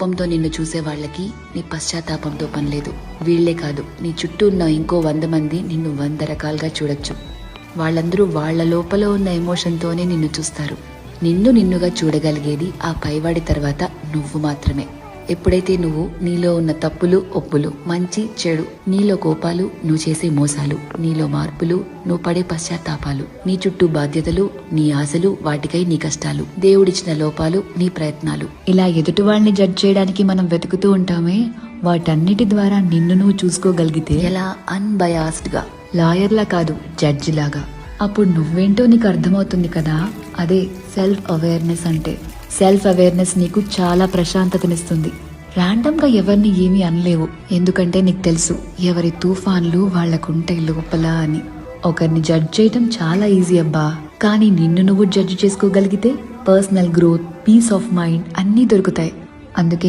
కోపంతో నిన్ను చూసే వాళ్ళకి నీ పశ్చాత్తాపంతో పనిలేదు. వీళ్లే కాదు, నీ చుట్టూ ఉన్న ఇంకో 100 మంది నిన్ను 100 రకాలుగా చూడొచ్చు. వాళ్ళందరూ వాళ్ళ లోపల ఉన్న ఎమోషన్తోనే నిన్ను చూస్తారు. నిన్ను నిన్నుగా చూడగలిగేది ఆ పైవాడి తర్వాత నువ్వు మాత్రమే. ఎప్పుడైతే నువ్వు నీలో ఉన్న తప్పులు, ఒప్పులు, మంచి చెడు, నీలో కోపాలు, నువ్వు చేసే మోసాలు, నీలో మార్పులు, నువ్వు పడే పశ్చాత్తాపాలు, నీ చుట్టూ బాధ్యతలు, నీ ఆశలు, వాటికై నీ కష్టాలు, దేవుడిచ్చిన లోపాలు, నీ ప్రయత్నాలు, ఇలా ఎదుటి వాళ్ళని జడ్జ్ చేయడానికి మనం వెతుకుతూ ఉంటామే, వాటన్నిటి ద్వారా నిన్ను నువ్వు చూసుకోగలిగితే ఎలా అన్బయాస్డ్ గా, లాయర్లా కాదు జడ్జి లాగా, అప్పుడు నువ్వేంటో నీకు అర్థమవుతుంది కదా. అదే సెల్ఫ్ అవేర్నెస్ అంటే. సెల్ఫ్ అవేర్నెస్ నీకు చాలా ప్రశాంతతనిస్తుంది. ర్యాండమ్ గా ఎవరిని ఏమీ అనలేవు, ఎందుకంటే నీకు తెలుసు ఎవరి తుఫాన్లు వాళ్లకుంటే లోపల అని. ఒకరిని జడ్జ్ చేయటం చాలా ఈజీ అబ్బా, కానీ నిన్ను నువ్వు జడ్జ్ చేసుకోగలిగితే personal growth, peace of mind అన్నీ దొరుకుతాయి. అందుకే